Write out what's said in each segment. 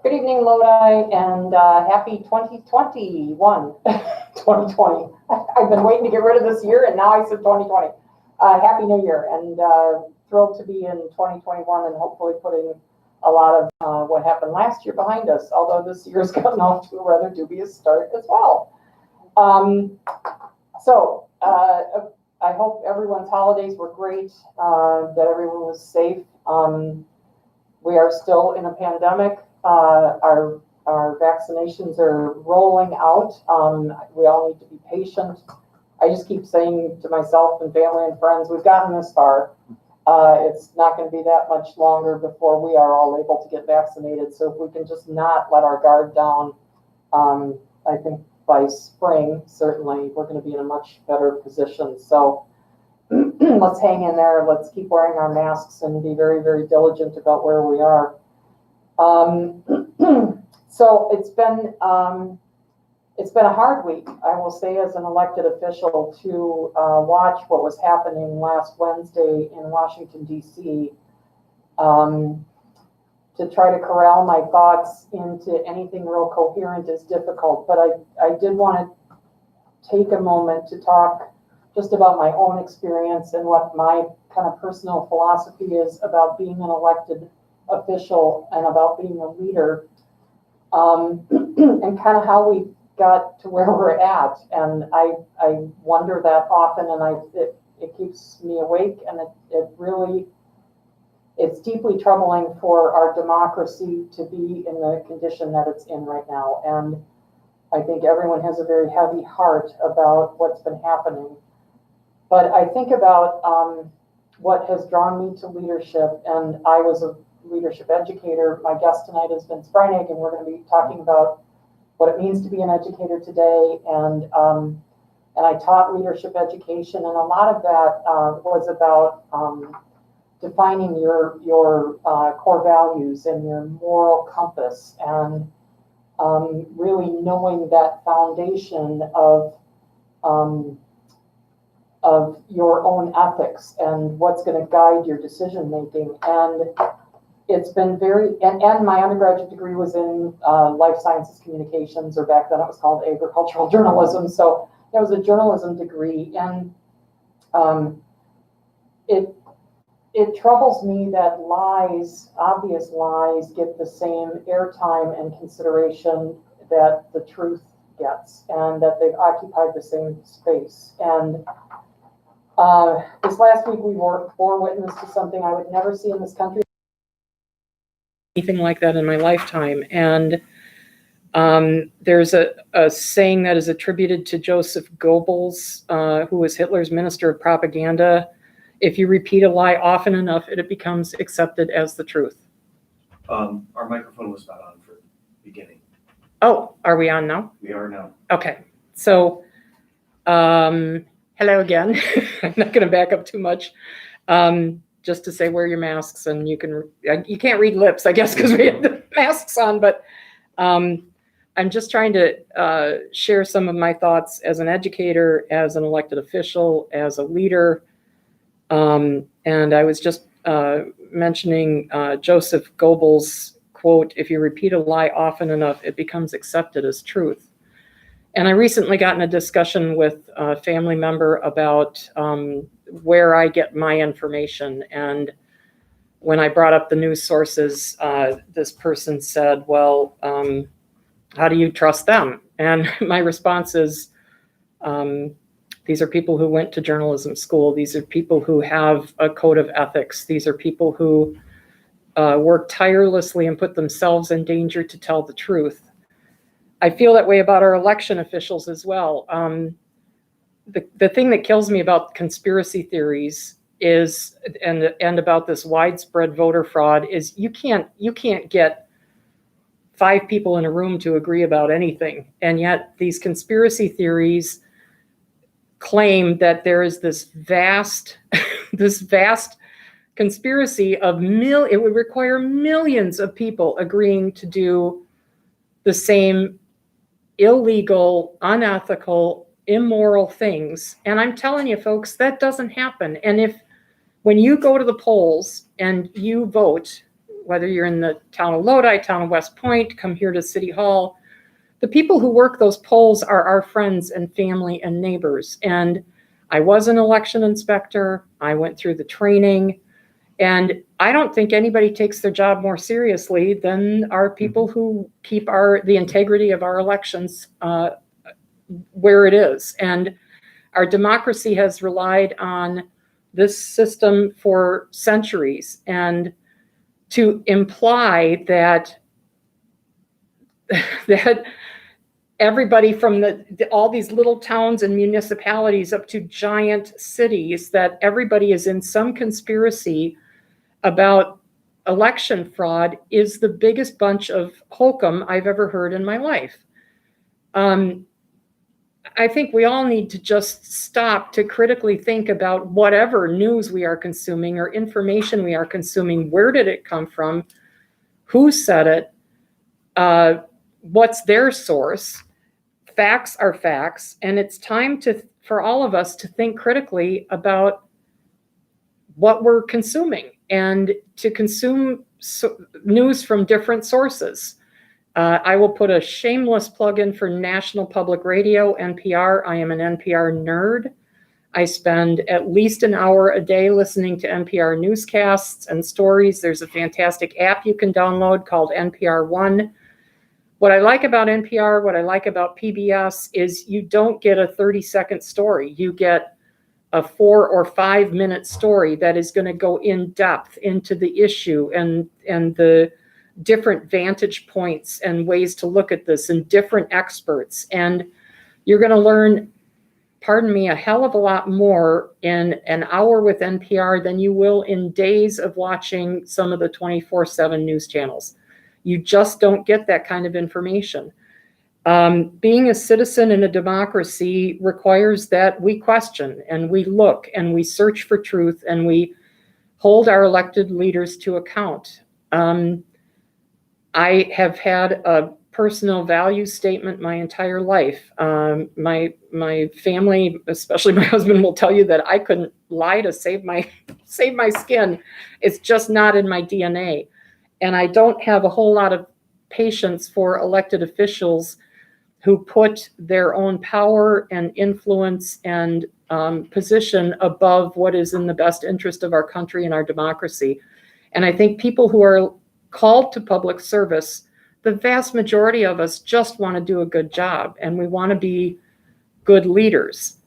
Good evening, Lodi, and happy 2021. 2020. I've been waiting to get rid of this year, and now I said 2020. Happy New Year, and thrilled to be in 2021 and hopefully putting a lot of what happened last year behind us, although this year's gotten off to a rather dubious start as well. I hope everyone's holidays were great, that everyone was safe. We are still in a pandemic. Our vaccinations are rolling out. We all need to be patient. I just keep saying to myself and family and friends, we've gotten this far. It's not going to be that much longer before we are all able to get vaccinated. So if we can just not let our guard down, I think by spring, certainly, we're going to be in a much better position. So let's hang in there. Let's keep wearing our masks and be very, very diligent about where we are. So it's been a hard week, I will say, as an elected official, to watch what was happening last Wednesday in Washington, D.C. To try to corral my thoughts into anything real coherent is difficult, but I did want to take a moment to talk just about my own experience and what my kind of personal philosophy is about being an elected official and about being a leader, and kind of how we got to where we're at. And I wonder that often, and it keeps me awake, and it's deeply troubling for our democracy to be in the condition that it's in right now. And I think everyone has a very heavy heart about what's been happening. But I think about what has drawn me to leadership, and I was a leadership educator. My guest tonight is Vince Breunig, and we're going to be talking about what it means to be an educator today. And I taught leadership education, and a lot of that was about defining your core values and your moral compass, and really knowing that foundation of your own ethics and what's going to guide your decision making. And it's been and my undergraduate degree was in life sciences communications, or back then it was called agricultural journalism. So it was a journalism degree, and it troubles me that obvious lies, get the same airtime and consideration that the truth gets, and that they've occupied the same space. And this last week we bore witness to something I would never see in this country, anything like that in my lifetime. And there's a saying that is attributed to Joseph Goebbels, who was Hitler's minister of propaganda: if you repeat a lie often enough, it becomes accepted as the truth. Our microphone was not on for the beginning. Oh, are we on now? We are now. Okay. So, hello again. I'm not going to back up too much. Just to say, wear your masks, and you can't read lips, I guess, because we have the masks on, but I'm just trying to share some of my thoughts as an educator, as an elected official, as a leader. And I was just mentioning Joseph Goebbels' quote: if you repeat a lie often enough, it becomes accepted as truth. And I recently got in a discussion with a family member about where I get my information. And when I brought up the news sources, this person said, well, how do you trust them? And my response is, these are people who went to journalism school. These are people who have a code of ethics. These are people who work tirelessly and put themselves in danger to tell the truth. I feel that way about our election officials as well. The thing that kills me about conspiracy theories is, and about this widespread voter fraud, is you can't get 5 people in a room to agree about anything. And yet these conspiracy theories claim that there is this vast conspiracy of it would require millions of people agreeing to do the same illegal, unethical, immoral things. And I'm telling you, folks, that doesn't happen. And when you go to the polls and you vote, whether you're in the town of Lodi, town of West Point, come here to City Hall. The people who work those polls are our friends and family and neighbors. And I was an election inspector. I went through the training. And I don't think anybody takes their job more seriously than our people who keep the integrity of our elections where it is. And our democracy has relied on this system for centuries. And to imply that everybody from all these little towns and municipalities up to giant cities, that everybody is in some conspiracy about election fraud is the biggest bunch of hokum I've ever heard in my life. I think we all need to just stop to critically think about whatever news we are consuming or information we are consuming. Where did it come from? Who said it? What's their source? Facts are facts, and it's time for all of us to think critically about what we're consuming and to consume news from different sources. I will put a shameless plug in for National Public Radio, NPR. I am an NPR nerd. I spend at least an hour a day listening to NPR newscasts and stories. There's a fantastic app you can download called NPR One. What I like about NPR, what I like about PBS is you don't get a 30-second story. You get a 4 or 5 minute story that is going to go in depth into the issue and the different vantage points and ways to look at this and different experts. And you're going to learn, pardon me, a hell of a lot more in an hour with NPR than you will in days of watching some of the 24/7 news channels. You just don't get that kind of information. Being a citizen in a democracy requires that we question and we look and we search for truth and we hold our elected leaders to account. I have had a personal value statement my entire life. My family, especially my husband, will tell you that I couldn't lie to save my skin. It's just not in my DNA. And I don't have a whole lot of patience for elected officials who put their own power and influence and position above what is in the best interest of our country and our democracy. And I think people who are called to public service, the vast majority of us just want to do a good job and we want to be good leaders.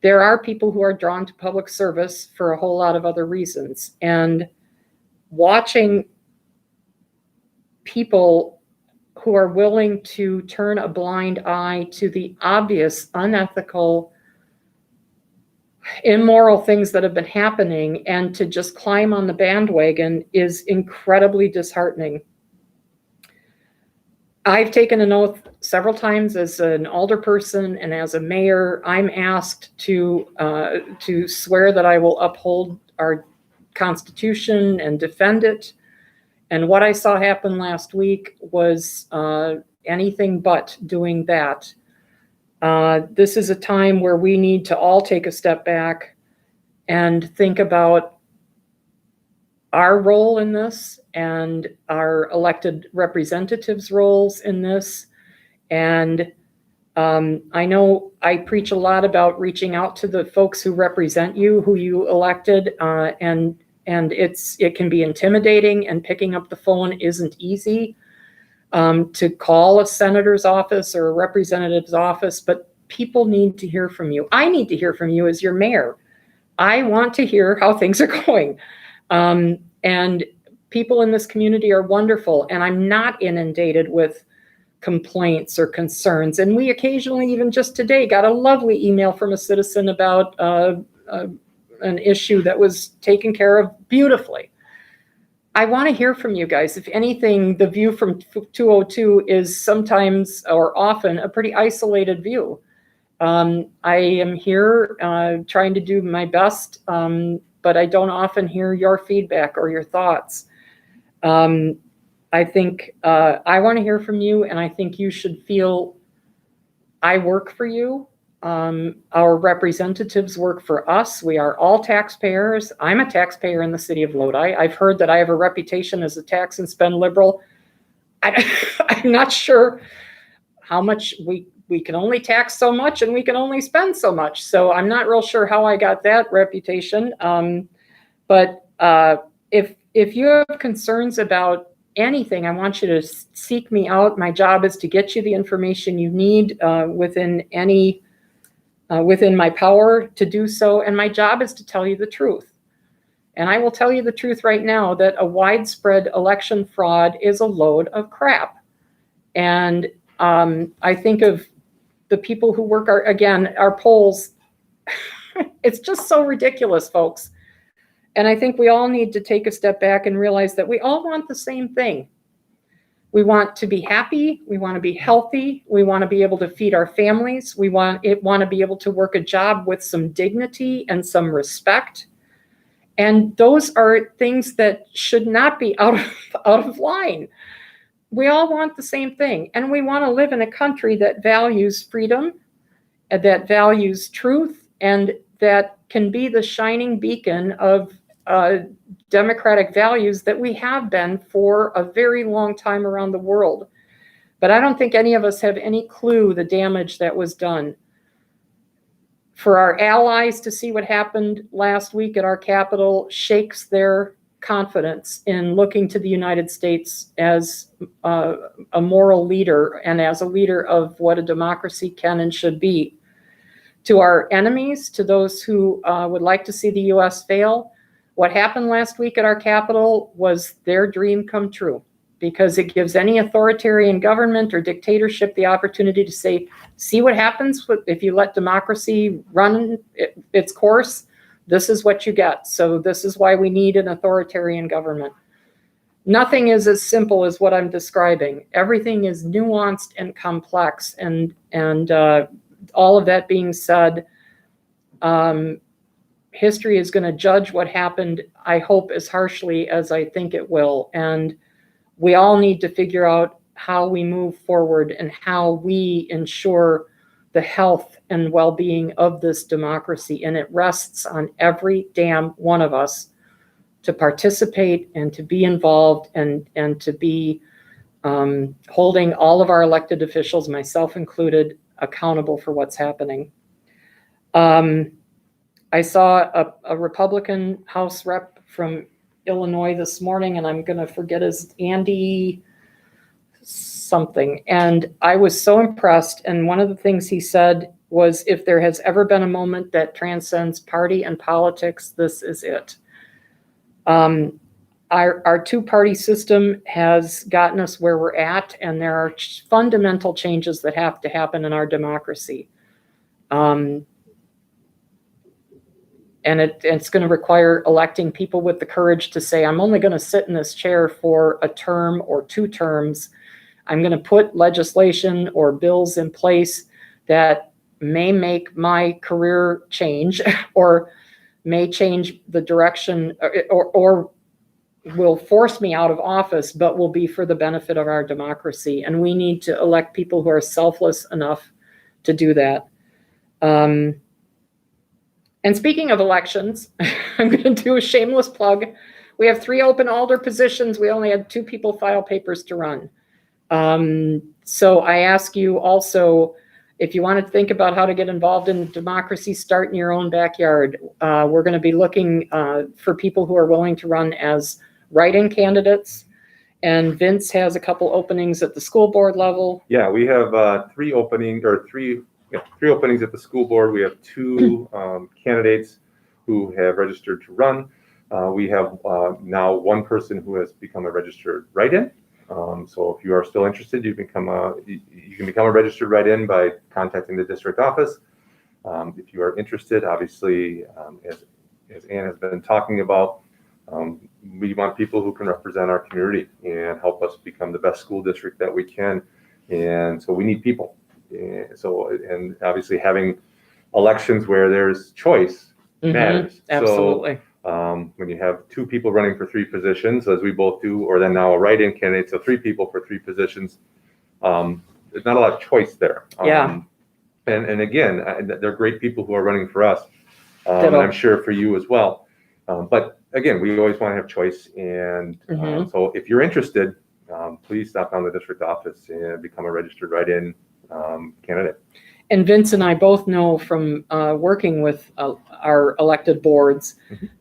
There are people who are drawn to public service for a whole lot of other reasons. And watching people who are willing to turn a blind eye to the obvious, unethical, immoral things that have been happening and to just climb on the bandwagon is incredibly disheartening. I've taken an oath several times as an alderperson and as a mayor. I'm asked to swear that I will uphold our Constitution and defend it. And what I saw happen last week was anything but doing that. This is a time where we need to all take a step back and think about our role in this and our elected representatives' roles in this. And I know I preach a lot about reaching out to the folks who represent you, who you elected, and it can be intimidating, and picking up the phone isn't easy. To call a senator's office or a representative's office, but people need to hear from you. I need to hear from you as your mayor. I want to hear how things are going. And people in this community are wonderful, and I'm not inundated with complaints or concerns. And we occasionally, even just today, got a lovely email from a citizen about an issue that was taken care of beautifully. I want to hear from you guys. If anything, the view from 202 is sometimes or often a pretty isolated view. I am here trying to do my best, but I don't often hear your feedback or your thoughts. I think I want to hear from you, and I think you should feel I work for you. Our representatives work for us. We are all taxpayers. I'm a taxpayer in the city of Lodi. I've heard that I have a reputation as a tax and spend liberal. I'm not sure how much we can only tax so much and we can only spend so much. So I'm not real sure how I got that reputation. But if you have concerns about anything, I want you to seek me out. My job is to get you the information you need within my power to do so. And my job is to tell you the truth. And I will tell you the truth right now that a widespread election fraud is a load of crap. And I think of the people who work our polls. It's just so ridiculous, folks. And I think we all need to take a step back and realize that we all want the same thing. We want to be happy. We want to be healthy. We want to be able to feed our families. We want to be able to work a job with some dignity and some respect. And those are things that should not be out of line. We all want the same thing. And we want to live in a country that values freedom, that values truth, and that can be the shining beacon of democratic values that we have been for a very long time around the world. But I don't think any of us have any clue the damage that was done. For our allies to see what happened last week at our Capitol shakes their confidence in looking to the United States as a moral leader and as a leader of what a democracy can and should be. To our enemies, to those who would like to see the U.S. fail, what happened last week at our Capitol was their dream come true, because it gives any authoritarian government or dictatorship the opportunity to say, see what happens if you let democracy run its course. This is what you get. So this is why we need an authoritarian government. Nothing is as simple as what I'm describing. Everything is nuanced and complex. And all of that being said, history is going to judge what happened, I hope, as harshly as I think it will. And we all need to figure out how we move forward and how we ensure the health and well-being of this democracy. And it rests on every damn one of us to participate and to be involved and to be holding all of our elected officials, myself included, accountable for what's happening. I saw a Republican House rep from Illinois this morning, and I'm going to forget his Andy something. And I was so impressed. And one of the things he said was, if there has ever been a moment that transcends party and politics, this is it. Our two-party system has gotten us where we're at, and there are fundamental changes that have to happen in our democracy. And it's going to require electing people with the courage to say, I'm only going to sit in this chair for a term or 2 terms. I'm going to put legislation or bills in place that may make my career change or may change the direction or will force me out of office, but will be for the benefit of our democracy. And we need to elect people who are selfless enough to do that. And speaking of elections, I'm going to do a shameless plug. We have 3 open alder positions. We only had 2 people file papers to run. So I ask you also, if you want to think about how to get involved in democracy, start in your own backyard. We're going to be looking for people who are willing to run as write-in candidates. And Vince has a couple openings at the school board level. Yeah, we have 3 openings at the school board. We have 2 candidates who have registered to run. We have now 1 person who has become a registered write-in. So if you are still interested, you can become a registered write-in by contacting the district office. If you are interested, obviously, as Ann has been talking about, we want people who can represent our community and help us become the best school district that we can. And so we need people. And obviously having elections where there's choice matters. Absolutely. So when you have 2 people running for 3 positions, as we both do, or then now a write-in candidate, so 3 people for 3 positions, there's not a lot of choice there. Yeah. And again, they're great people who are running for us, and Ditto. I'm sure for you as well. But again, we always want to have choice, and Mhm. so if you're interested, please stop down to the district office and become a registered write-in candidate. And Vince and I both know from working with our elected boards,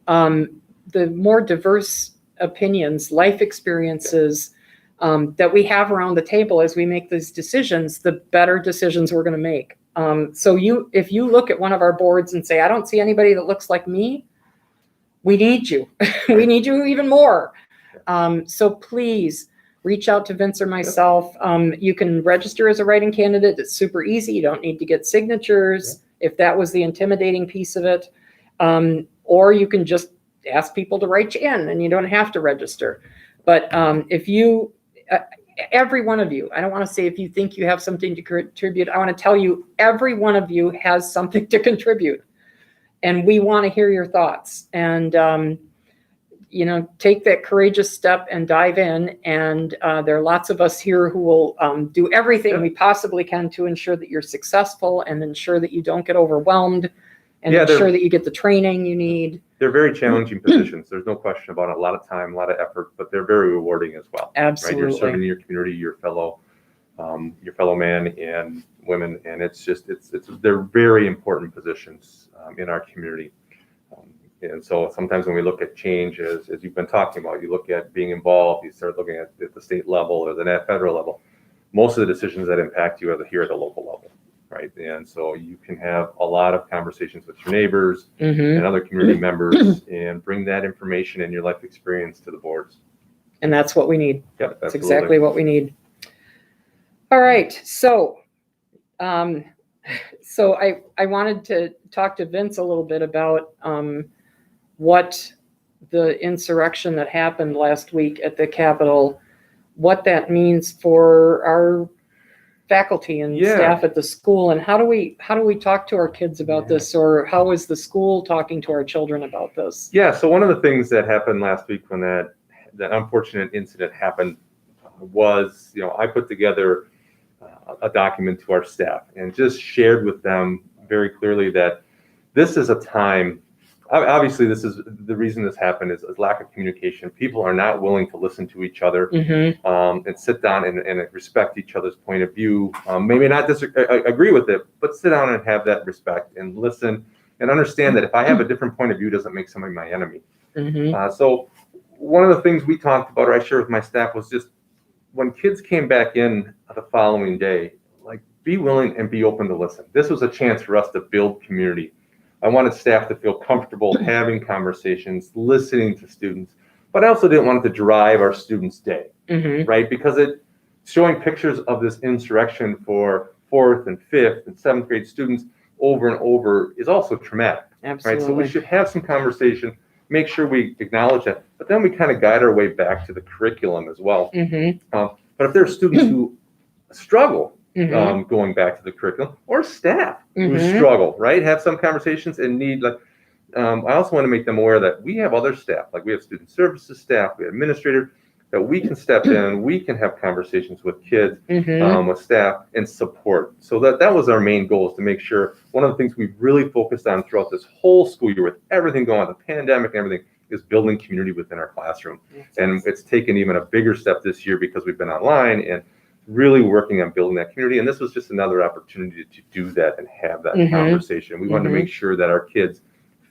the more diverse opinions, life experiences that we have around the table as we make these decisions, the better decisions we're going to make. So if you look at one of our boards and say, I don't see anybody that looks like me, we need you. We need you even more. So please reach out to Vince or myself. You can register as a writing candidate. It's super easy. You don't need to get signatures if that was the intimidating piece of it. Or you can just ask people to write you in and you don't have to register. But if you, every one of you, I don't want to say if you think you have something to contribute, I want to tell you every one of you has something to contribute. And we want to hear your thoughts. And take that courageous step and dive in. And there are lots of us here who will do everything we possibly can to ensure that you're successful and ensure that you don't get overwhelmed and ensure that you get the training you need. They're very challenging positions. There's no question about it. A lot of time, a lot of effort, but they're very rewarding as well. Absolutely. Right? You're serving your community, your fellow man and women, and they're very important positions in our community. And so sometimes when we look at change, as you've been talking about, you look at being involved, you start looking at the state level or the federal level. Most of the decisions that impact you are here at the local level, right? And so you can have a lot of conversations with your neighbors and other community members and bring that information and your life experience to the boards. And that's what we need. Yep, that's exactly what we need. All right. So I wanted to talk to Vince a little bit about what the insurrection that happened last week at the Capitol, what that means for our faculty and staff at the school, and how do we talk to our kids about this, or how is the school talking to our children about this? Yeah, so one of the things that happened last week when that unfortunate incident happened was, I put together a document to our staff and just shared with them very clearly that this is a time. Obviously, this is the reason this happened is lack of communication. People are not willing to listen to each other and sit down and respect each other's point of view. Maybe not agree with it, but sit down and have that respect and listen and understand that if I have a different point of view, doesn't make somebody my enemy. So one of the things we talked about, or I shared with my staff, was just when kids came back in the following day, like, be willing and be open to listen. This was a chance for us to build community. I wanted staff to feel comfortable having conversations, listening to students, but I also didn't want it to drive our students' day, right? Because showing pictures of this insurrection for 4th and 5th and 7th grade students over and over is also traumatic, right? So we should have some conversation, make sure we acknowledge that, but then we kind of guide our way back to the curriculum as well. But if there are students who struggle going back to the curriculum, or staff who struggle, right? Have some conversations and need, I also want to make them aware that we have other staff, like we have student services staff, we have administrator, that we can step in, we can have conversations with kids, with staff, and support. So that was our main goal, is to make sure. One of the things we've really focused on throughout this whole school year with everything going on, the pandemic and everything, is building community within our classroom. And it's taken even a bigger step this year because we've been online and really working on building that community. And this was just another opportunity to do that and have that conversation. We wanted to make sure that our kids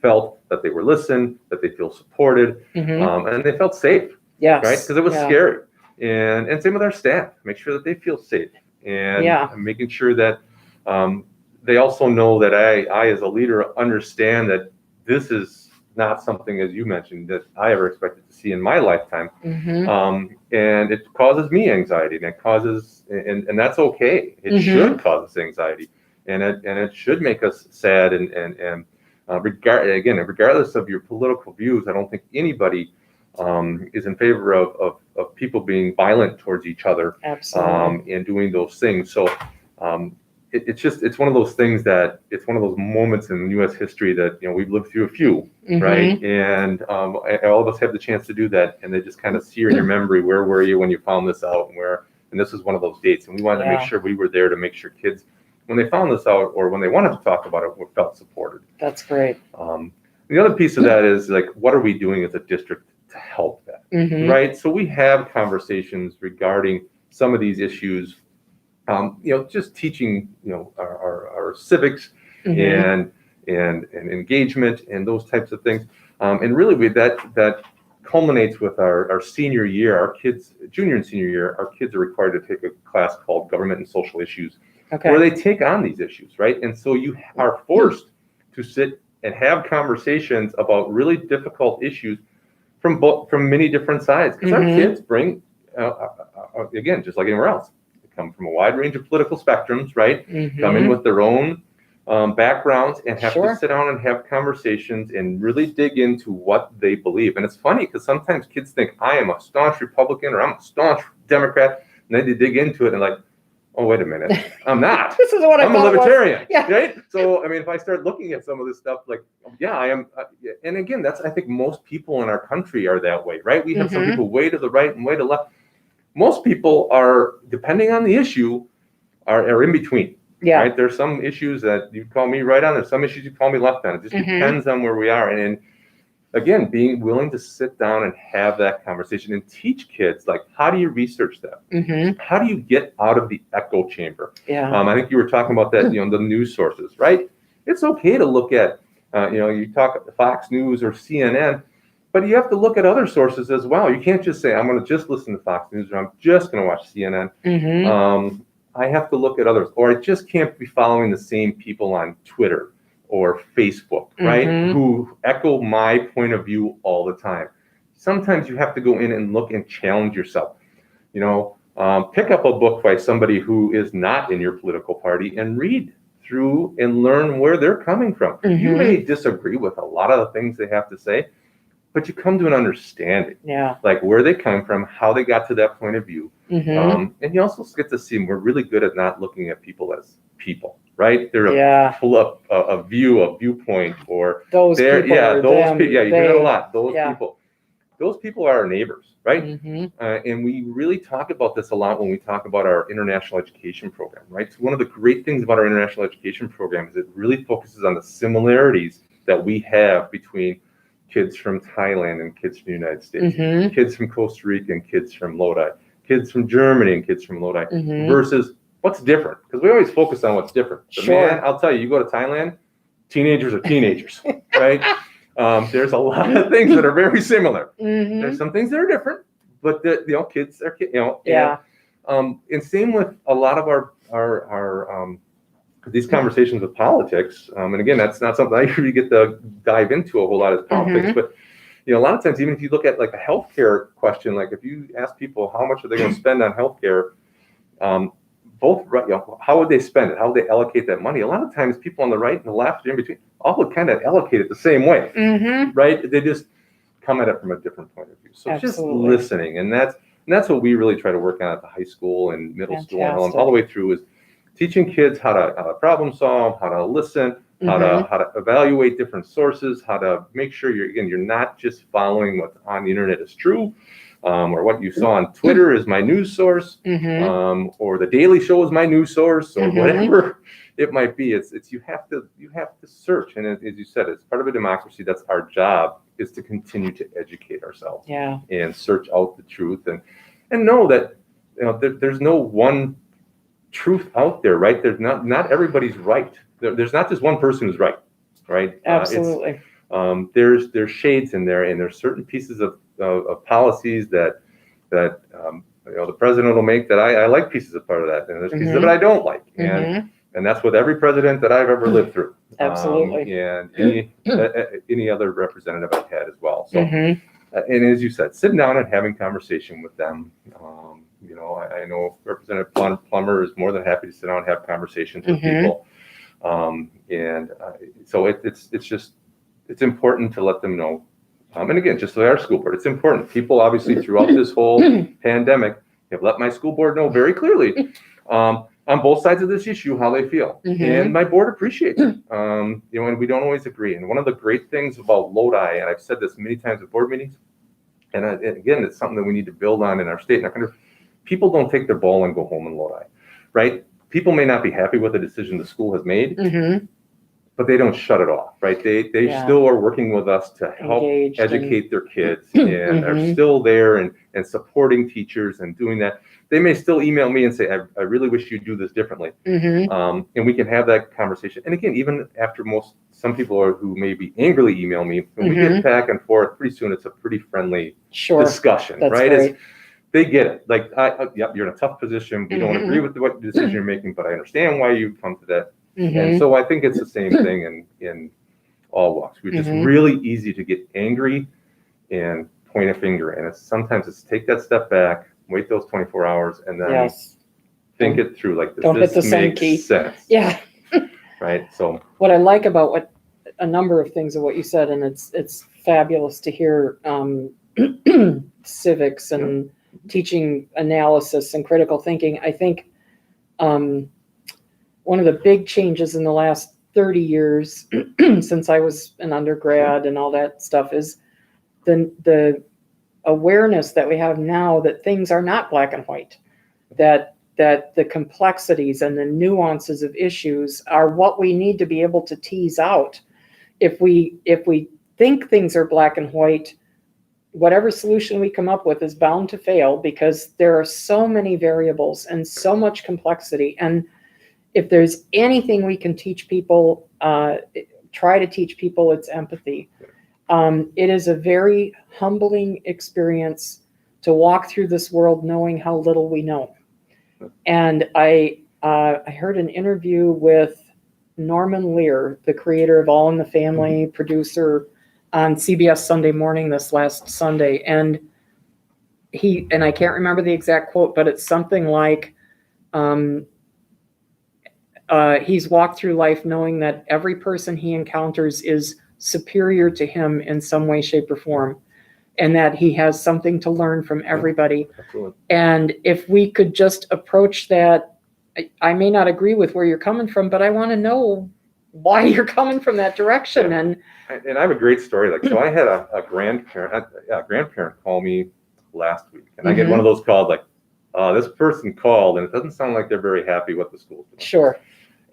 felt that they were listened, that they feel supported, and they felt safe. Right? Because it was scary. And same with our staff. Make sure that they feel safe. And making sure that they also know that I, as a leader, understand that this is not something, as you mentioned, that I ever expected to see in my lifetime. And it causes me anxiety, and and that's okay. It should cause us anxiety, and it should make us sad. And regardless of your political views, I don't think anybody is in favor of people being violent towards each other. And doing those things. So it's one of those things that it's one of those moments in U.S. history that we've lived through a few, right? And all of us have the chance to do that, and they just kind of sear in your memory. Where were you when you found this out? And this is one of those dates, and we wanted to make sure we were there to make sure kids when they found this out or when they wanted to talk about it, we felt supported. That's great. The other piece of that is like, what are we doing as a district to help that, right? So we have conversations regarding some of these issues, just teaching, our civics and engagement and those types of things. And really that culminates with our senior year. Our kids, junior and senior year, our kids are required to take a class called Government and Social Issues, where they take on these issues, right? And so you are forced to sit and have conversations about really difficult issues from many different sides, because our kids bring, again, just like anywhere else, they come from a wide range of political spectrums, right? Come in with their own backgrounds and have to sit down and have conversations and really dig into what they believe. And it's funny because sometimes kids think I am a staunch Republican or I'm a staunch Democrat, and then they dig into it and like, oh, wait a minute, I'm not. This is what I'm a libertarian, right? So, I mean, if I start looking at some of this stuff, like, yeah, I am. And again, I think most people in our country are that way, right? We have some people way to the right and way to the left. Most people are, depending on the issue, are in between. Yeah. Right? There's some issues that you call me right on. There's some issues you call me left on. It just depends on where we are. And again, being willing to sit down and have that conversation and teach kids, like, how do you research that? How do you get out of the echo chamber? I think you were talking about that, the news sources, right? It's okay to look at, you talk Fox News or CNN, but you have to look at other sources as well. You can't just say, I'm going to just listen to Fox News or I'm just going to watch CNN. I have to look at others, or I just can't be following the same people on Twitter or Facebook, right? Who echo my point of view all the time. Sometimes you have to go in and look and challenge yourself. Pick up a book by somebody who is not in your political party and read through and learn where they're coming from. You may disagree with a lot of the things they have to say, but you come to an understanding, like where they come from, how they got to that point of view. And you also get to see them. We're really good at not looking at people as people, right? They're a viewpoint, or those people. You hear that a lot. Those people are our neighbors, right? And we really talk about this a lot when we talk about our international education program, right? So one of the great things about our international education program is it really focuses on the similarities that we have between kids from Thailand and kids from the United States, kids from Costa Rica and kids from Lodi, kids from Germany and kids from Lodi, versus what's different. Because we always focus on what's different. But man, I'll tell you, you go to Thailand, teenagers are teenagers, right? There's a lot of things that are very similar. There's some things that are different, but kids are kids, and same with a lot of our these conversations with politics. And again, that's not something I usually get to dive into a whole lot of politics, but a lot of times, even if you look at like a healthcare question, like if you ask people how much are they going to spend on healthcare, how would they spend it? How would they allocate that money? A lot of times people on the right and the left, in between, all would kind of allocate it the same way, right? They just come at it from a different point of view. So just listening, and that's what we really try to work on at the high school and middle school and all the way through, is teaching kids how to problem solve, how to listen, how to evaluate different sources, how to make sure you're not just following what's on the internet is true, or what you saw on Twitter is my news source, or the Daily Show is my news source, or whatever it might be. It's you have to search, and as you said, it's part of a democracy. That's our job, is to continue to educate ourselves, and search out the truth, and know that there's no one truth out there, right? There's not everybody's right. There's not just one person who's right? Absolutely. There's shades in there, and there's certain pieces of policies that the president will make that I like pieces of part of that, and there's pieces of it I don't like, and that's with every president that I've ever lived through. Absolutely. And any other representative I've had as well. So, and as you said, sitting down and having conversation with them. I know Representative Plummer is more than happy to sit down and have conversations with people. So it's important to let them know. And again, just like our school board, it's important. People obviously throughout this whole pandemic have let my school board know very clearly on both sides of this issue how they feel. And my board appreciates it. And we don't always agree. And one of the great things about Lodi, and I've said this many times at board meetings, and again, it's something that we need to build on in our state and our country. People don't take their ball and go home in Lodi, right? people may not be happy with the decision the school has made, but they don't shut it off, right? They Yeah. still are working with us to help Engaged educate their kids and are still there and supporting teachers and doing that. They may still email me and say, I really wish you'd do this differently. And we can have that conversation. And again, even after some people who maybe angrily email me, when we get back and forth, pretty soon it's a pretty friendly discussion, That's right? right. They get it. Like, yep, you're in a tough position. We don't agree with what decision you're making, but I understand why you come to that. And so I think it's the same thing in all walks. We're just really easy to get angry and point a finger. And sometimes it's take that step back, wait those 24 hours, and then think it through. Like, Don't hit the this send makes key. sense. Yeah. Right. So What I like about a number of things of what you said, and it's fabulous to hear civics and teaching analysis and critical thinking. I think one of the big changes in the last 30 years since I was an undergrad and all that stuff is the awareness that we have now that things are not black and white, that the complexities and the nuances of issues are what we need to be able to tease out. If we think things are black and white, whatever solution we come up with is bound to fail because there are so many variables and so much complexity. And if there's anything we can teach people, try to teach people, it's empathy. It is a very humbling experience to walk through this world knowing how little we know. And I heard an interview with Norman Lear, the creator of All in the Family, producer on CBS Sunday Morning this last Sunday. And I can't remember the exact quote, but it's something like, he's walked through life knowing that every person he encounters is superior to him in some way, shape, or form, and that he has something to learn from everybody. Absolutely. And if we could just approach that, I may not agree with where you're coming from, but I want to know why you're coming from that direction. And I have a great story. Like, so I had a grandparent call me last week, and I get one of those calls like, this person called, and it doesn't sound like they're very happy with the school. Sure.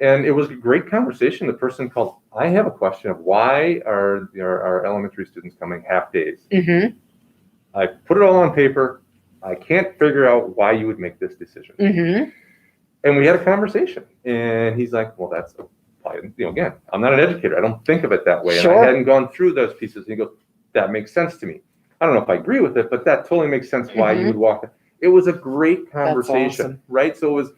And it was a great conversation. The person called, I have a question of why are our elementary students coming half days? I put it all on paper. I can't figure out why you would make this decision. And we had a conversation, and he's like, well, that's again, I'm not an educator. I don't think of it that way. Sure. And I hadn't gone through those pieces. And he goes, that makes sense to me. I don't know if I agree with it, but that totally makes sense why you would walk. It was a great conversation, awesome. right? So it was,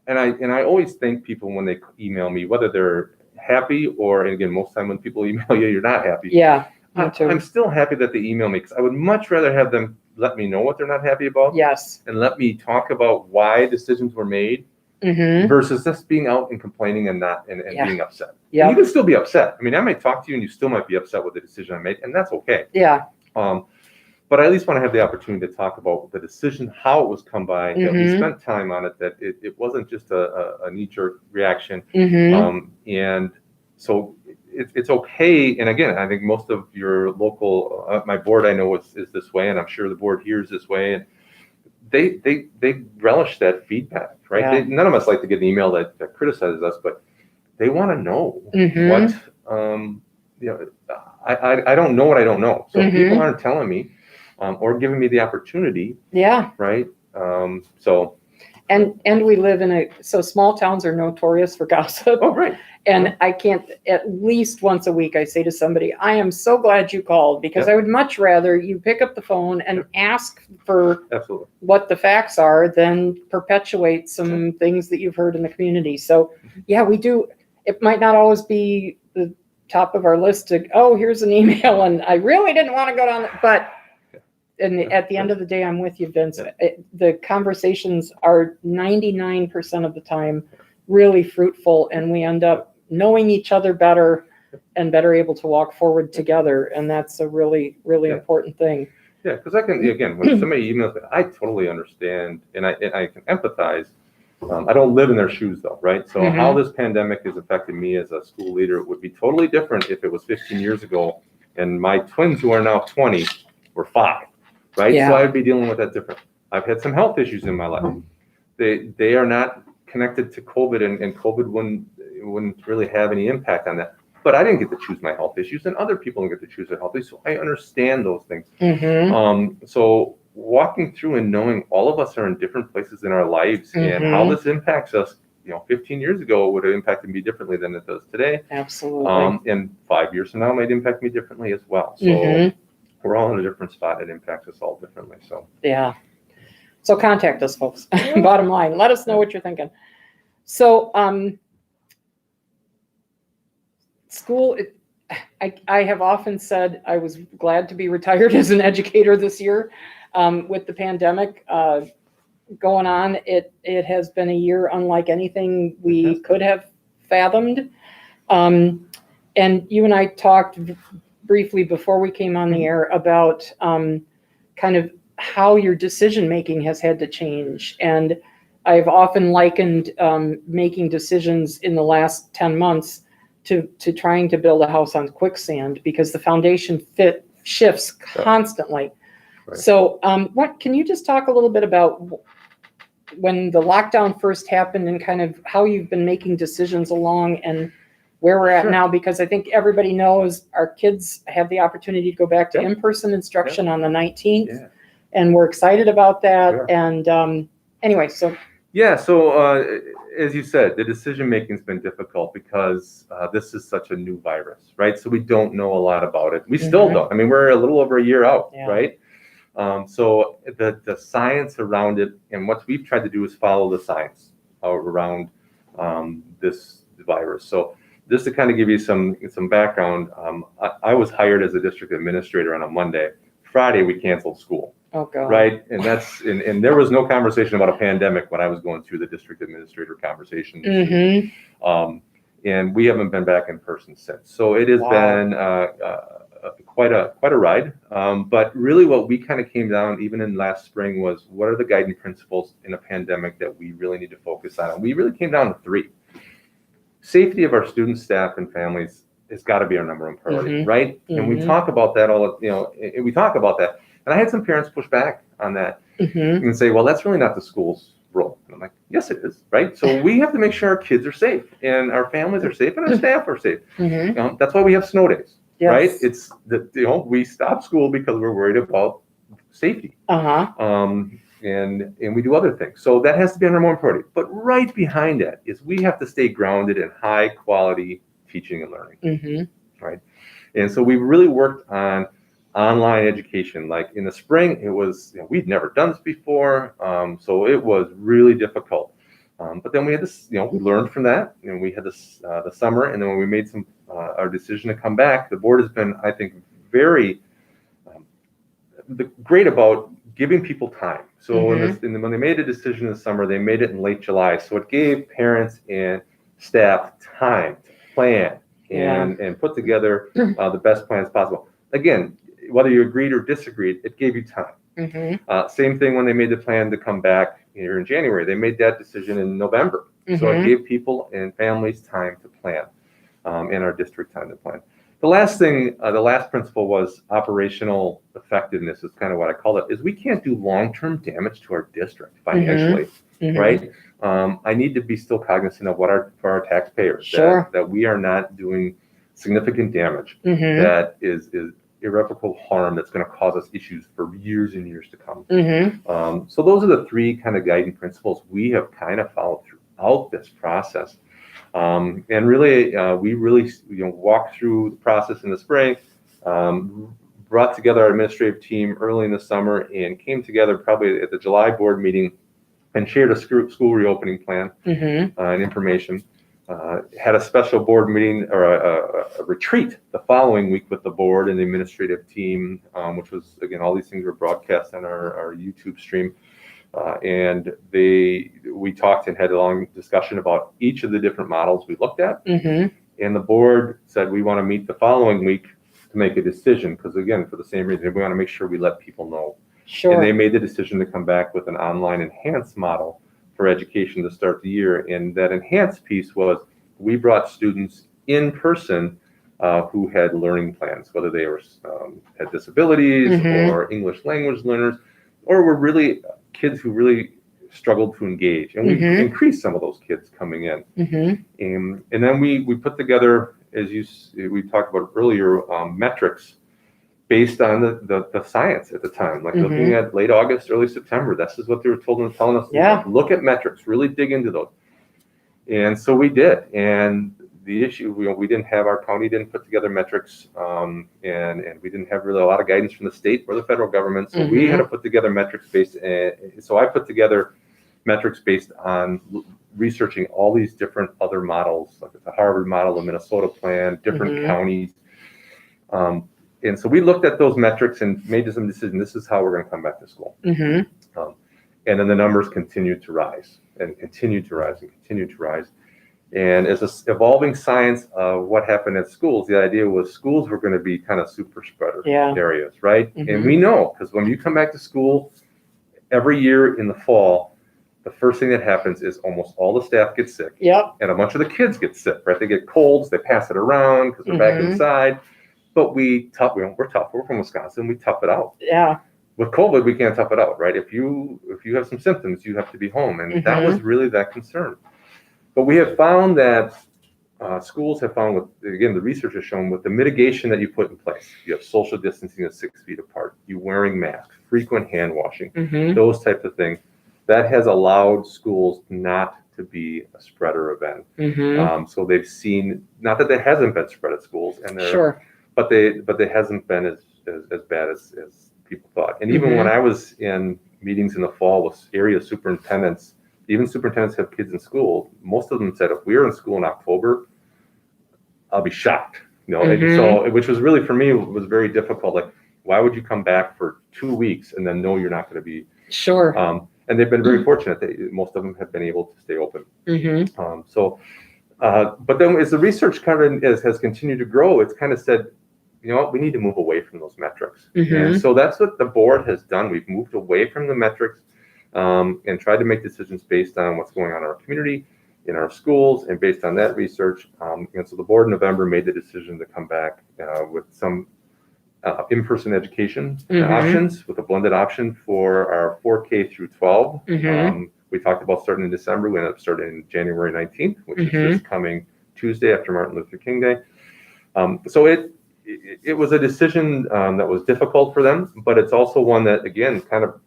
and I always thank people when they email me, whether they're happy or, and again, most time when people email you, you're not happy. Yeah, me too. I'm still happy that they email me because I would much rather have them let me know what they're not happy about. Yes. And let me talk about why decisions were made versus just being out and complaining and being upset. Yeah. You can still be upset. I mean, I might talk to you and you still might be upset with the decision I made, and that's okay. Yeah. But I at least want to have the opportunity to talk about the decision, how it was come by, that we spent time on it, that it wasn't just a knee-jerk reaction. And so it's okay. And again, I think most of your local, my board I know is this way, and I'm sure the board here is this way. And they relish that feedback, right? Yeah. None of us like to get an email that criticizes us, but they want to know what, I don't know what I don't know. So people aren't telling me or giving me the opportunity. Yeah. Right. So. And we live so small towns are notorious for gossip. Oh, right. And I can't, at least once a week, I say to somebody, I am so glad you called because I would much rather you pick up the phone and ask for what the facts are than perpetuate some things that you've heard in the community. So yeah, we do. It might not always be the top of our list to, here's an email and I really didn't want to go down, but at the end of the day, I'm with you, Vince. The conversations are 99% of the time really fruitful, and we end up knowing each other better and better able to walk forward together. And that's a really, really important thing. Yeah, because I can, again, when somebody emails me, I totally understand and I can empathize. I don't live in their shoes though, right? So how this pandemic has affected me as a school leader would be totally different if it was 15 years ago and my twins, who are now 20, were 5, right? Yeah. So I'd be dealing with that different. I've had some health issues in my life. They are not connected to COVID, and COVID wouldn't really have any impact on that. But I didn't get to choose my health issues, and other people didn't get to choose their health issues. So I understand those things. So walking through and knowing all of us are in different places in our lives and how this impacts us, 15 years ago would have impacted me differently than it does today. Absolutely. And 5 years from now might impact me differently as well. So we're all in a different spot. It impacts us all differently. So yeah. So contact us, folks. Bottom line, let us know what you're thinking. So school, I have often said I was glad to be retired as an educator this year. With the pandemic going on, it has been a year unlike anything we could have fathomed. And you and I talked briefly before we came on the air about kind of how your decision making has had to change. And I've often likened making decisions in the last 10 months to trying to build a house on quicksand, because the foundation shifts constantly. Right. So what can you just talk a little bit about when the lockdown first happened and kind of how you've been making decisions along and where we're at now? Because I think everybody knows our kids have the opportunity to go back to in-person instruction on the 19th. And we're excited about that. And anyway, so. Yeah, so as you said, the decision making has been difficult because this is such a new virus, right? So we don't know a lot about it. We still don't. I mean, we're a little over a year out, right? So the science around it, and what we've tried to do is follow the science around this virus. So just to kind of give you some background, I was hired as a district administrator on a Monday. Friday, we canceled school. Oh, God. Right. And that's, and there was no conversation about a pandemic when I was going through the district administrator conversations. And we haven't been back in person since. So it has been quite a ride. But really what we kind of came down, even in last spring, was what are the guiding principles in a pandemic that we really need to focus on? And we really came down to 3. Safety of our students, staff, and families has got to be our number 1 priority, right? And we talk about that we talk about that. And I had some parents push back on that and say, well, that's really not the school's role. And I'm like, yes, it is, right? So we have to make sure our kids are safe and our families are safe and our staff are safe. That's why we have snow days, right? It's we stop school because we're worried about safety. And we do other things. So that has to be our number 1 priority. But right behind that is we have to stay grounded in high quality teaching and learning, right? And so we really worked on online education. Like in the spring, it was, we'd never done this before. So it was really difficult. But then we had this, we learned from that, and we had this, the summer. And then when we made our decision to come back, the board has been, I think, very great about giving people time. So when they made a decision in the summer, they made it in late July. So it gave parents and staff time to plan and put together the best plans possible. Again, whether you agreed or disagreed, it gave you time. Same thing when they made the plan to come back here in January. They made that decision in November. So it gave people and families time to plan, and our district time to plan. The last thing, the last principle was operational effectiveness, is kind of what I call it, is we can't do long-term damage to our district financially, right? I need to be still cognizant of for our taxpayers, that we are not doing significant damage that is irreparable harm that's going to cause us issues for years and years to come. So those are the 3 kind of guiding principles we have kind of followed throughout this process. And really, we really walked through the process in the spring, brought together our administrative team early in the summer, and came together probably at the July board meeting and shared a school reopening plan and information. Had a special board meeting or a retreat the following week with the board and the administrative team, which was, again, all these things were broadcast on our YouTube stream. And we talked and had a long discussion about each of the different models we looked at. And the board said, we want to meet the following week to make a decision, because, again, for the same reason, we want to make sure we let people know. And they made the decision to come back with an online enhanced model for education to start the year. And that enhanced piece was, we brought students in person who had learning plans, whether they were had disabilities or English language learners, or were really kids who really struggled to engage, and we Mhm. increased some of those kids coming in. Mm-hmm. And then we put together, as we talked about earlier, metrics based on the science at the time, like looking at late August, early September. This is what they were telling us. Yeah. Like, look at metrics, really dig into those. And so we did. And the issue, we didn't have, our county didn't put together metrics, and we didn't have really a lot of guidance from the state or the federal government. So we had to put together metrics based. So I put together metrics based on researching all these different other models, like the Harvard model, the Minnesota plan, different counties. And so we looked at those metrics and made some decisions. This is how we're going to come back to school. And then the numbers continued to rise and continued to rise and continued to rise. And as an evolving science of what happened at schools, the idea was schools were going to be kind of super spreader areas, right? And we know, because when you come back to school every year in the fall, the first thing that happens is almost all the staff get sick. Yep. And a bunch of the kids get sick, right? They get colds, they pass it around because they're back inside. But we're tough. We're from Wisconsin. We tough it out. Yeah. With COVID, we can't tough it out, right? If you have some symptoms, you have to be home, and that was really that concern. But we have found that schools have found, again, the research has shown, with the mitigation that you put in place, you have social distancing of 6 feet apart, you wearing masks, frequent hand washing, those types of things, that has allowed schools not to be a spreader event. So they've seen, not that there hasn't been spread at schools, and but they hasn't been as bad as people thought. And even when I was in meetings in the fall with area superintendents, even superintendents have kids in school, most of them said, if we were in school in October, I'll be shocked. And so, which was really, for me, was very difficult. Like, why would you come back for 2 weeks and then know you're not going to be and they've been very fortunate that most of them have been able to stay open. But then as the research kind of has continued to grow, it's kind of said, you know what, we need to move away from those metrics. And so that's what the board has done. We've moved away from the metrics and tried to make decisions based on what's going on in our community, in our schools, and based on that research. And so the board in November made the decision to come back with some in-person education options, with a blended option for our 4K through 12. We talked about starting in December. We ended up starting January 19th, which is this coming Tuesday after Martin Luther King Day. So it was a decision that was difficult for them, but it's also one that, again, kind of,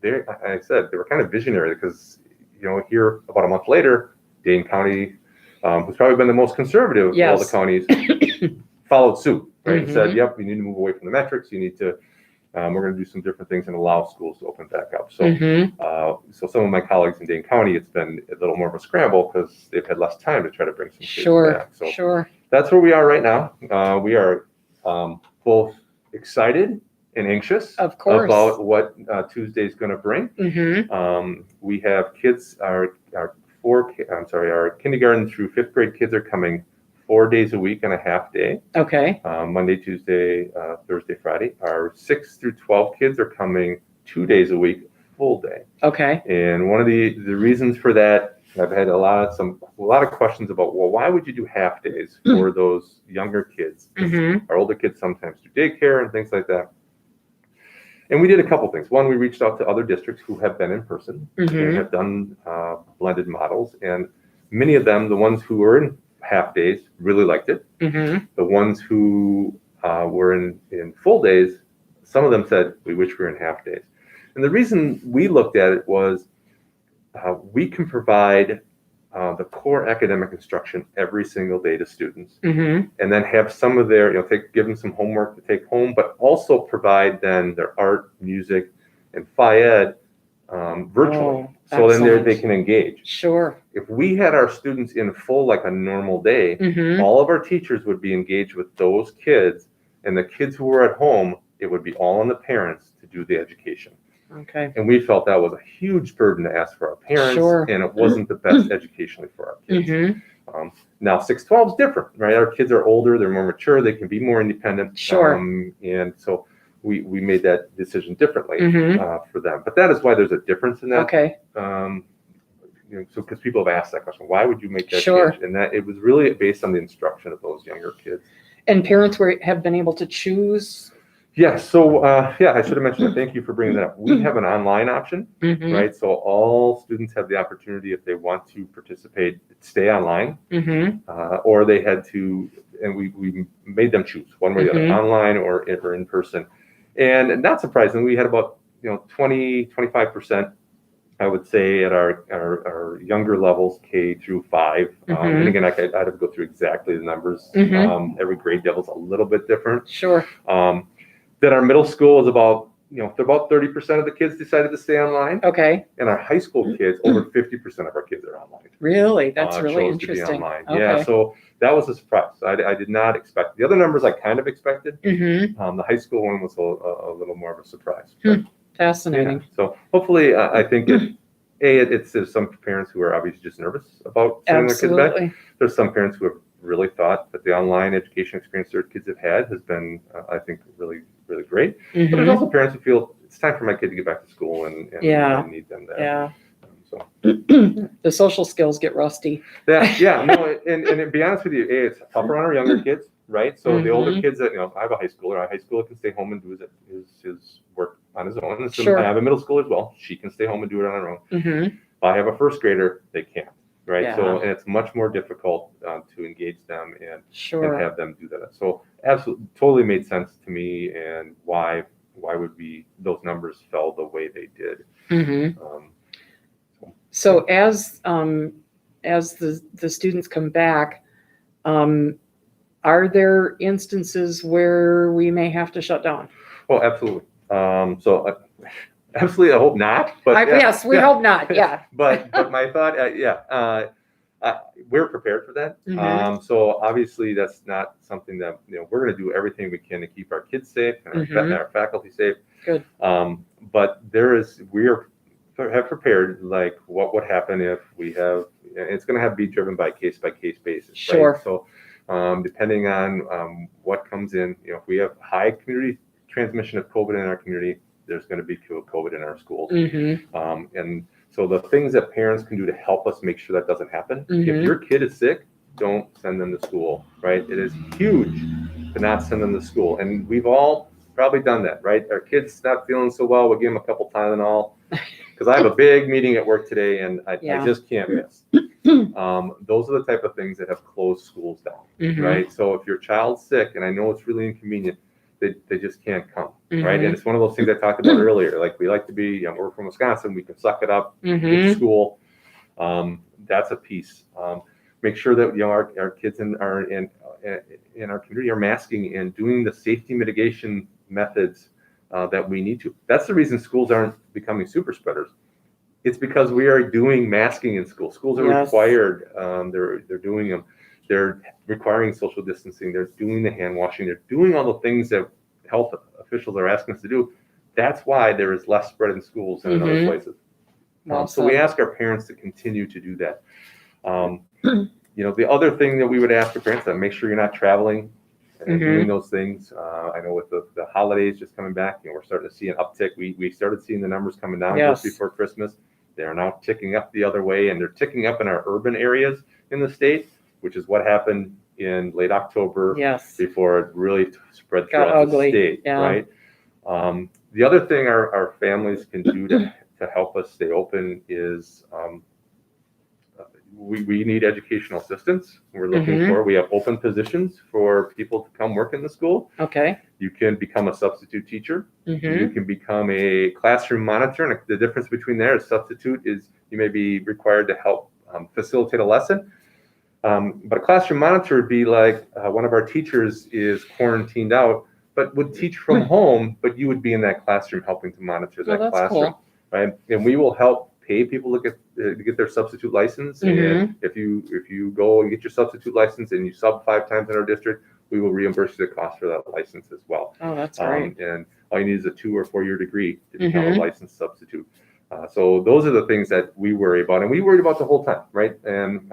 like I said, they were kind of visionary, because, here about a month later, Dane County, who's probably been the most conservative of all the counties, followed suit, right? And said, yep, you need to move away from the metrics. You need to, we're going to do some different things and allow schools to open back up. So, so some of my colleagues in Dane County, it's been a little more of a scramble because they've had less time to try to bring some kids back. So that's where we are right now. We are both excited and anxious about what Tuesday is going to bring. We have kids, our kindergarten through 5th grade kids are coming 4 days a week and a half day. Monday, Tuesday, Thursday, Friday. Our 6 through 12 kids are coming 2 days a week, full day. And one of the reasons for that, I've had a lot of questions about, well, why would you do half days for those younger kids? Our older kids sometimes do daycare and things like that. And we did a couple things. One, we reached out to other districts who have been in person and have done blended models. And many of them, the ones who were in half days, really liked it. The ones who were in full days, some of them said, we wish we were in half days. And the reason we looked at it was we can provide the core academic instruction every single day to students, and then have some of their, give them some homework to take home, but also provide then their art, music, and Phi-Ed virtually. So then they can engage. If we had our students in full, like a normal day, all of our teachers would be engaged with those kids, and the kids who were at home, it would be all on the parents to do the education. And we felt that was a huge burden to ask for our parents, and it wasn't the best educationally for our kids. Now 6-12 is different, right? Our kids are older, they're more mature, they can be more independent. And so we made that decision differently for them. But that is why there's a difference in that. So because people have asked that question, why would you make that change? And that it was really based on the instruction of those younger kids. And parents have been able to choose Yeah, so I should have mentioned it. Thank you for bringing that up. We have an online option, Mm-hmm. right? So all students have the opportunity, if they want to participate, stay online, Mm-hmm. or they had to, and we made them choose one way or the other, Mhm. online or in person. And not surprisingly, we had about 25%, I would say, at our younger levels, K through 5. Mhm. And again, I'd have to go through exactly the numbers. Mhm. Every grade level is a little bit different. Sure. Then our middle school is about 30% of the kids decided to stay online, Okay. and our high school kids, over 50% of our kids are online. Really? That's really chose to be interesting. online. Okay. Yeah, so that was a surprise. I did not expect. The other numbers I kind of expected. Mm-hmm. The high school one was a little more of a surprise. But, Fascinating. yeah. So hopefully, I think there's some parents who are obviously just nervous about sending their kids back. Absolutely. There's some parents who have really thought that the online education experience their kids have had has been, I think, really, really great. But there's Mhm. also parents who feel it's time for my kid to get back to school and Yeah. need them there. Yeah. So The social skills get rusty. no, and to be honest with you, it's tougher on our younger kids, right? So the older Mhm. kids that I have a high schooler. Our high schooler can stay home and do his work on his own. And so Sure. I have a middle schooler as well. She can stay home and do it on her own. Mm-hmm. If I have a first grader, they can't, right? Yeah. So and it's much more difficult to engage them and Sure. have them do that. So absolutely, totally made sense to me, and why would those numbers fell the way they did. Mm-hmm. So as the students come back, are there instances where we may have to shut down? Well, absolutely. Absolutely, I hope not. But Yes, we hope not. Yeah. but my thought, we're prepared for that. Mhm. So obviously, that's not something that we're going to do everything we can to keep our kids safe and our faculty safe. Good. But have prepared, like what would happen if we have. It's going to have to be driven by case basis. Sure. Right? So depending on what comes in, if we have high community transmission of COVID in our community, there's going to be COVID in our schools. Mm-hmm. And so the things that parents can do to help us make sure that doesn't happen. Mhm. If your kid is sick, don't send them to school, right? It is huge to not send them to school. And we've all probably done that, right? Our kid's not feeling so well, we'll give them a couple Tylenol. Because I have a big meeting at work today and I just can't miss. Those are the type of things that have closed schools down, Mhm. right? So if your child's sick, and I know it's really inconvenient, they just can't come, right? Mhm. And it's one of those things I talked about earlier. Like we like to be, we're from Wisconsin, we can suck it up, get to Mhm. school. That's a piece. Make sure that our kids in our community are masking and doing the safety mitigation methods that we need to. That's the reason schools aren't becoming super spreaders. It's because we are doing masking in school. Schools are Yes. required. They're doing them. They're requiring social distancing. They're doing the hand washing. They're doing all the things that health officials are asking us to do. That's why there is less spread in schools than in other Mhm. places. Well So we said. ask our parents to continue to do that. The other thing that we would ask our parents is make sure you're not traveling and Mhm. doing those things. I know with the holidays just coming back, we're starting to see an uptick. We started seeing the numbers coming down Yes. just before Christmas. They are now ticking up the other way, and they're ticking up in our urban areas in the state, which is what happened in late October Yes. before it really spread Got throughout the ugly. state, Yeah. right? The other thing our families can do to help us stay open is we need educational assistance. We're looking Mhm. for. We have open positions for people to come work in the school. Okay. You can become a substitute teacher. Mm-hmm. You can become a classroom monitor. And the difference between there is substitute is you may be required to help facilitate a lesson. But a classroom monitor would be like one of our teachers is quarantined out, but would teach from home, but you would be in that classroom helping to monitor that that's classroom, cool. right? And we will help pay people to get their substitute license. Mhm. And if you go and get your substitute license and you sub 5 times in our district, we will reimburse you the cost for that license as well. Oh, that's great. And all you need is a 2 or 4 year degree to become Mhm. a licensed substitute. So those are the things that we worry about, and we worried about the whole time, right? And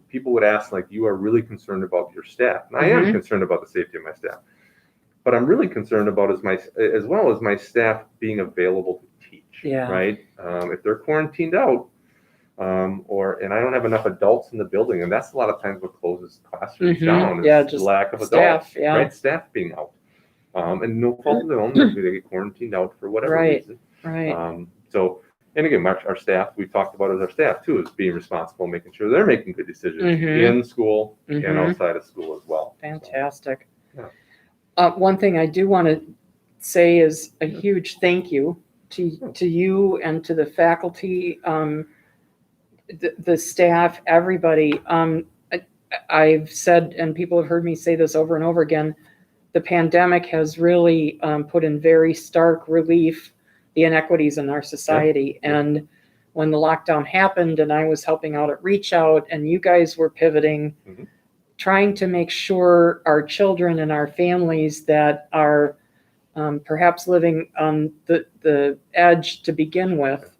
people would ask, like, you are really concerned about your staff. And I am Mhm. concerned about the safety of my staff. But I'm really concerned about as well as my staff being available to teach, Yeah. right? If they're quarantined out, and I don't have enough adults in the building, and that's a lot of times what closes classrooms Mhm. down is Yeah, the just lack of staff, adults, yeah. right? Staff being out. and no fault of their own. Maybe they get quarantined out for whatever Right. reason. Right. So, and again, our staff, we talked about as our staff too, is being responsible, making sure they're making good decisions Mhm. in school and Mhm. outside of school as well. Fantastic. Yeah. One thing I do want to say is a huge thank you to you and to the faculty, the staff, everybody. I've said, and people have heard me say this over and over again, the pandemic has really put in very stark relief the inequities in our society. Yeah. And when the lockdown happened and I was helping out at Reach Out and you guys were pivoting, Mhm. trying to make sure our children and our families that are perhaps living on the edge to begin with,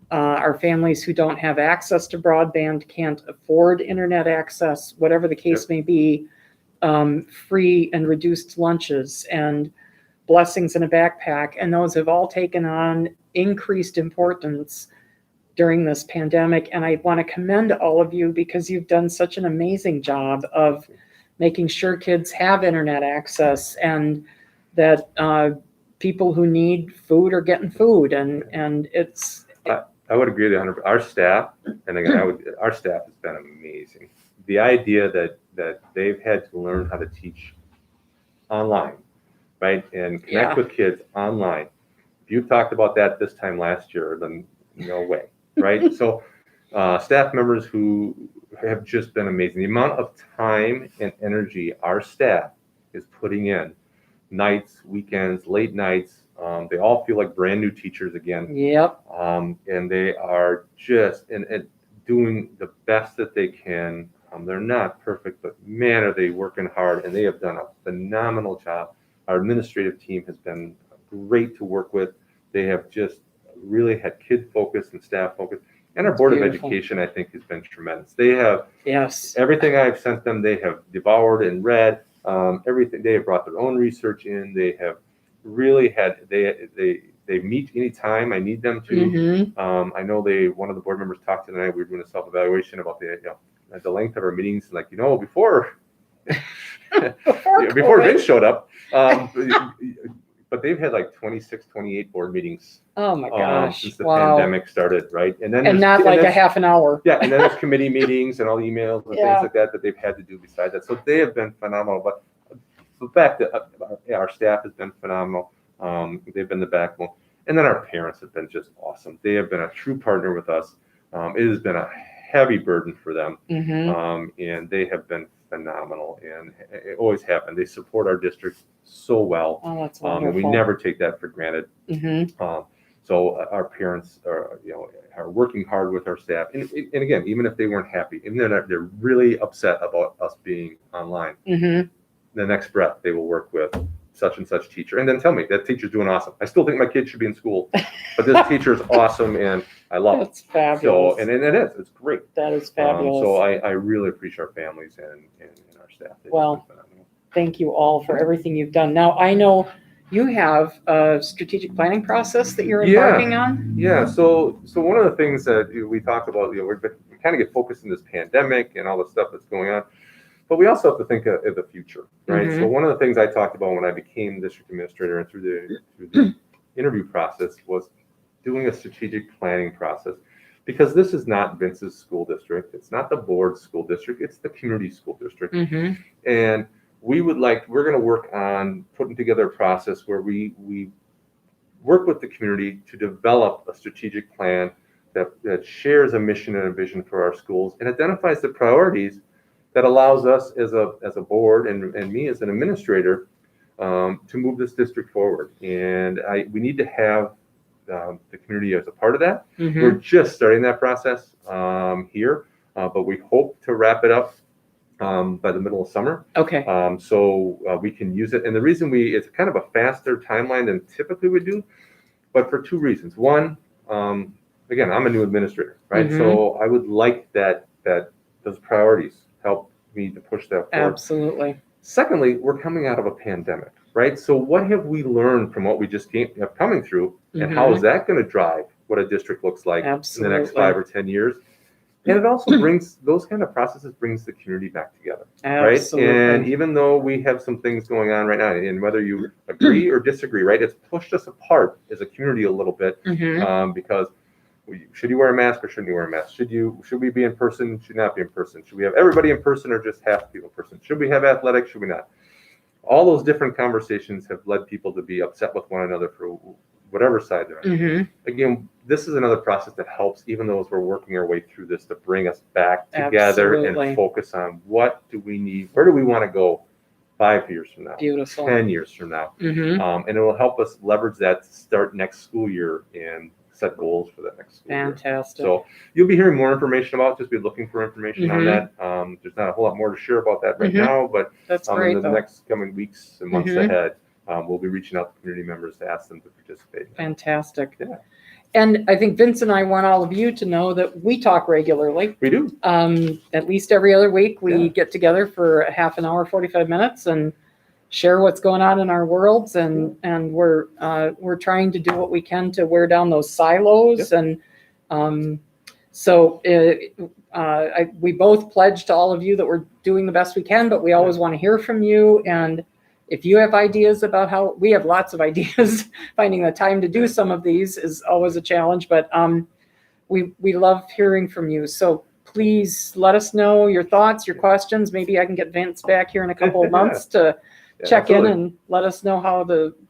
our families who don't have access to broadband, can't afford internet access, whatever the case may be, free and reduced lunches and blessings in a backpack. And those have all taken on increased importance during this pandemic. And I want to commend all of you because you've done such an amazing job of making sure kids have internet access and that people who need food are getting food. And it's. I would agree with you 100%. Our staff, and again, our staff has been amazing. The idea that they've had to learn how to teach online, right, and connect with kids online. If you talked about that this time last year, then no way, right? So, staff members who have just been amazing. The amount of time and energy our staff is putting in, nights, weekends, late nights. They all feel like brand new teachers again. Yep. And they are just and doing the best that they can. They're not perfect, but man, are they working hard, and they have done a phenomenal job. Our administrative team has been great to work with. They have just really had kid focus and staff focus. And our Board of Education, I think, has been tremendous. They have everything I've sent them, they have devoured and read. Everything, they have brought their own research in. They have really had they meet anytime I need them to. Mm-hmm. I know one of the board members talked tonight. We were doing a self-evaluation about the length of our meetings. Like, before before Vince showed up, but they've had like 26, 28 board meetings. Oh my gosh! Since the pandemic started, right? And not like a half an hour. Yeah, and then there's committee meetings and all the emails and things like that they've had to do besides that. So they have been phenomenal. But the fact that our staff has been phenomenal. They've been the backbone. And then our parents have been just awesome. They have been a true partner with us. It has been a heavy burden for them. Mm-hmm. And they have been phenomenal, and it always happened. They support our district so well. Oh, that's wonderful. And we never take that for granted. Mm-hmm. So our parents are working hard with our staff. And again, even if they weren't happy, even if they're really upset about us being online, mm-hmm. the next breath they will work with such and such teacher, and then tell me that teacher's doing awesome. I still think my kid should be in school, but this teacher's awesome, and I love That's fabulous. So, and it is. It's great. That is fabulous. So I really appreciate our families and our staff. Well, thank you all for everything you've done. Now, I know you have a strategic planning process that you're embarking on. Yeah. So one of the things that we talked about, we kind of get focused in this pandemic and all the stuff that's going on, but we also have to think of the future, right? Mm-hmm. So one of the things I talked about when I became district administrator and through the interview process was doing a strategic planning process, because this is not Vince's school district. It's not the board's school district. It's the community school district. Mm-hmm. And we're going to work on putting together a process where we work with the community to develop a strategic plan that shares a mission and a vision for our schools and identifies the priorities that allows us as a board and me as an administrator to move this district forward. And we need to have the community as a part of that. Mm-hmm. We're just starting that process here, but we hope to wrap it up by the middle of summer. Okay. So we can use it. And the reason it's kind of a faster timeline than typically we do, but for two reasons. One, again, I'm a new administrator, right? Mm-hmm. So I would like that those priorities help me to push that forward. Absolutely. Secondly, we're coming out of a pandemic, right? So what have we learned from what we just coming through, and how is that going to drive what a district looks like in the next 5 or 10 years? And it also brings, those kind of processes brings the community back together, right? Absolutely. And even though we have some things going on right now, and whether you agree or disagree, right, it's pushed us apart as a community a little bit, because should you wear a mask or shouldn't you wear a mask? Should we be in person? Should not be in person? Should we have everybody in person or just half people in person? Should we have athletics? Should we not? All those different conversations have led people to be upset with one another for whatever side they're on. Again, this is another process that helps, even though as we're working our way through this, to bring us back together and focus on what do we need, where do we want to go 5 years from now, Beautiful. 10 years from now. And it will help us leverage that to start next school year and set goals for that next school year. Fantastic. So you'll be hearing more information about, just be looking for information on that. There's not a whole lot more to share about that right now, but That's great, in the next coming weeks and months ahead, we'll be reaching out to community members to ask them to participate. Fantastic. Yeah. And I think Vince and I want all of you to know that we talk regularly. We do. At least every other week, we get together for a half an hour, 45 minutes, and share what's going on in our worlds. And we're trying to do what we can to wear down those silos. And we both pledge to all of you that we're doing the best we can, but we always want to hear from you. And if you have ideas about how, we have lots of ideas, finding the time to do some of these is always a challenge, but we love hearing from you. So please let us know your thoughts, your questions. Maybe I can get Vince back here in a couple of months to check in and let us know how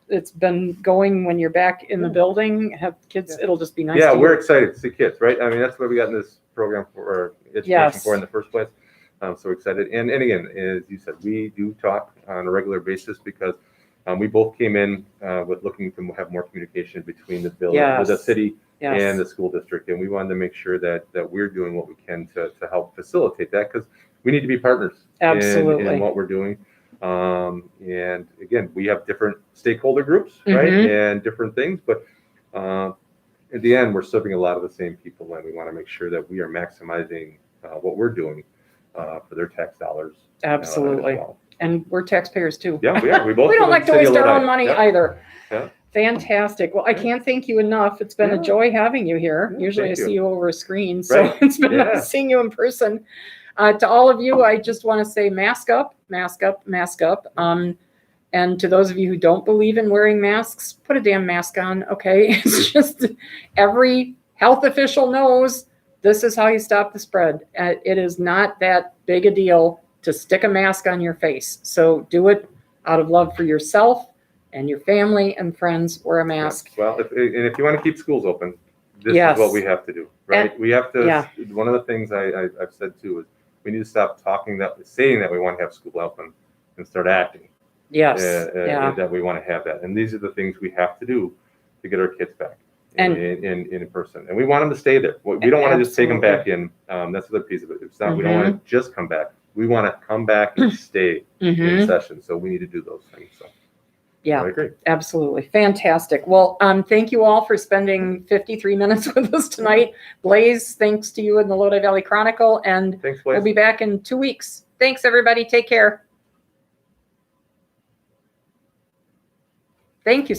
it's been going when you're back in the building. Have kids, it'll just be nice. Yeah, to we're hear. excited to see kids, right? I mean, that's what we got in this program for, or education for in the first place. I'm so excited. And again, as you said, we do talk on a regular basis because we both came in with looking to have more communication between the building, the city and the school district. And we wanted to make sure that we're doing what we can to help facilitate that, because we need to be partners in what we're doing. And again, we have different stakeholder groups, right? And different things, but at the end, we're serving a lot of the same people, and we want to make sure that we are maximizing what we're doing for their tax dollars. Absolutely. As well. And we're taxpayers too. Yeah, we are. We both. We don't like to waste our own money either. Yeah. Fantastic. Well, I can't thank you enough. It's been a joy having you here. Usually I see you over a screen, so it's been nice seeing you in person. To all of you, I just want to say mask up, mask up, mask up. And to those of you who don't believe in wearing masks, put a damn mask on, okay? It's just every health official knows this is how you stop the spread. It is not that big a deal to stick a mask on your face. So do it out of love for yourself and your family and friends. Wear a mask. Well, if you want to keep schools open, this is what we have to do, right? We have to. One of the things I've said too is we need to stop saying that we want to have school open and start acting. That we want to have that. And these are the things we have to do to get our kids back in person. And we want them to stay there. We don't want to just take them back in. That's the other piece of it. It's not, we don't want to just come back. We want to come back and stay in session. So we need to do those things. So yeah, I agree. Absolutely. Fantastic. Well, thank you all for spending 53 minutes with us tonight. Blaze, thanks to you and the Lodi Valley Chronicle. And thanks, Blaze. We'll be back in 2 weeks. Thanks, everybody. Take care. Thank you.